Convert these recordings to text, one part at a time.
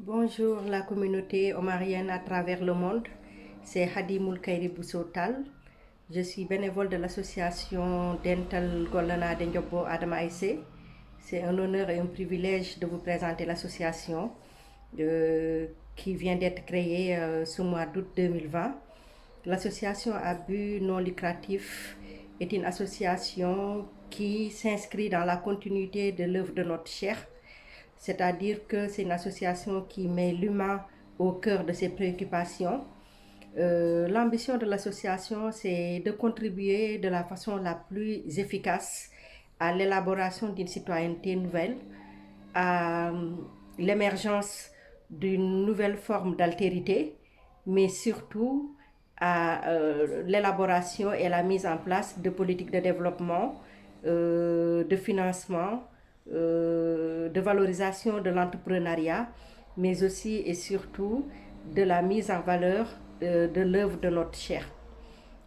Bonjour la communauté omarienne à travers le monde, c'est Hadi Moulkairi Boussotal. Je suis bénévole de l'association Dental Golana Denjobo Adama Aïssé. C'est un honneur et un privilège de vous présenter l'association qui vient d'être créée ce mois d'août 2020. L'association à but non lucratif est une association qui s'inscrit dans la continuité de l'œuvre de notre cheikh. C'est-à-dire que c'est une association qui met l'humain au cœur de ses préoccupations. L'ambition de l'association, c'est de contribuer de la façon la plus efficace à l'élaboration d'une citoyenneté nouvelle, à l'émergence d'une nouvelle forme d'altérité, mais surtout à l'élaboration et la mise en place de politiques de développement, de financement, de valorisation de l'entrepreneuriat, mais aussi et surtout de la mise en valeur de l'œuvre de notre cheikh.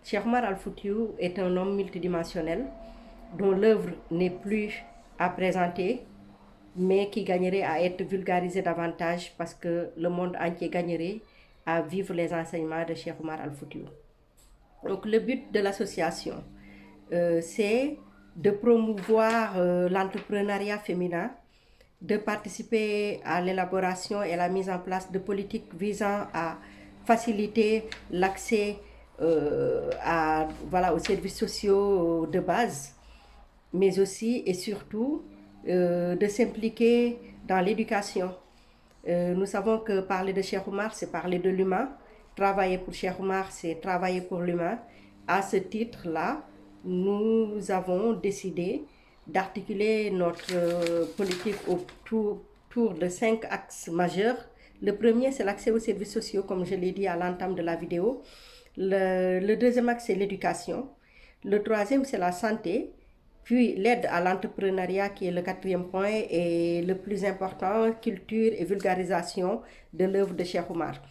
Cheikh Oumar Al Foutiyou est un homme multidimensionnel dont l'œuvre n'est plus à présenter, mais qui gagnerait à être vulgarisé davantage parce que le monde entier gagnerait à vivre les enseignements de Cheikh Oumar Al Foutiyou. Donc le but de l'association, c'est de promouvoir l'entrepreneuriat féminin, de participer à l'élaboration et la mise en place de politiques visant à faciliter l'accès aux services sociaux de base, mais aussi et surtout de s'impliquer dans l'éducation. Nous savons que parler de Cheikh Oumar, c'est parler de l'humain. Travailler pour Cheikh Oumar, c'est travailler pour l'humain. À ce titre-là, nous avons décidé d'articuler notre politique autour de 5 axes majeurs. Le premier, c'est l'accès aux services sociaux, comme je l'ai dit à l'entame de la vidéo. Le deuxième axe, c'est l'éducation. Le troisième, c'est la santé. Puis l'aide à l'entrepreneuriat, qui est le quatrième point, et le plus important, culture et vulgarisation de l'œuvre de Cheikh Oumar.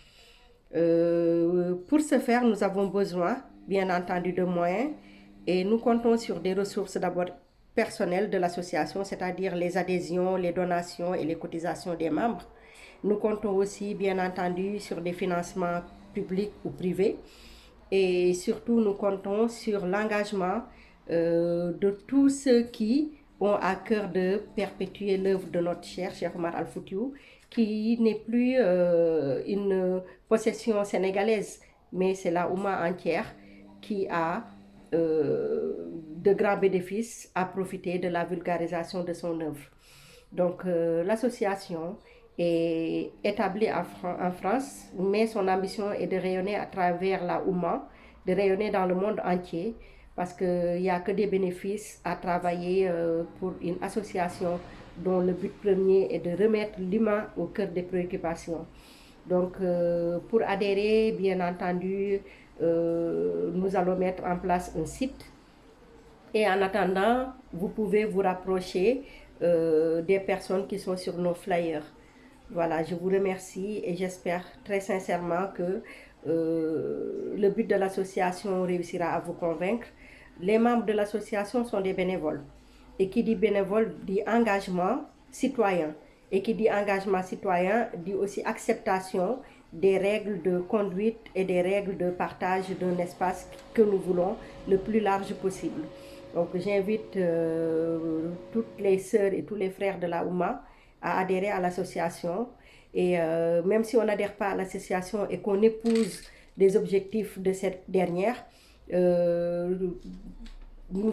Pour ce faire, nous avons besoin, bien entendu, de moyens, et nous comptons sur des ressources d'abord personnelles de l'association, c'est-à-dire les adhésions, les donations et les cotisations des membres. Nous comptons aussi, bien entendu, sur des financements publics ou privés, et surtout, nous comptons sur l'engagement de tous ceux qui ont à cœur de perpétuer l'œuvre de notre cheikh, Cheikh Oumar Al Foutiyou, qui n'est plus une possession sénégalaise, mais c'est la Oumma entière qui a de grands bénéfices à profiter de la vulgarisation de son œuvre. Donc l'association est établie en France, mais son ambition est de rayonner à travers la Oumma, de rayonner dans le monde entier, parce qu'il n'y a que des bénéfices à travailler pour une association dont le but premier est de remettre l'humain au cœur des préoccupations. Donc pour adhérer, bien entendu, nous allons mettre en place un site. Et en attendant, vous pouvez vous rapprocher des personnes qui sont sur nos flyers. Voilà, je vous remercie et j'espère très sincèrement que le but de l'association réussira à vous convaincre. Les membres de l'association sont des bénévoles. Et qui dit bénévole dit engagement citoyen. Et qui dit engagement citoyen dit aussi acceptation des règles de conduite et des règles de partage d'un espace que nous voulons le plus large possible. Donc j'invite toutes les sœurs et tous les frères de la Oumma à adhérer à l'association. Et même si on n'adhère pas à l'association et qu'on épouse des objectifs de cette dernière, nous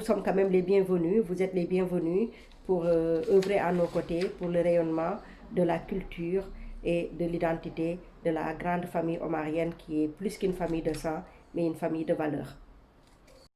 sommes quand même les bienvenus, vous êtes les bienvenus pour œuvrer à nos côtés pour le rayonnement de la culture et de l'identité de la grande famille omarienne qui est plus qu'une famille de sang, mais une famille de valeurs.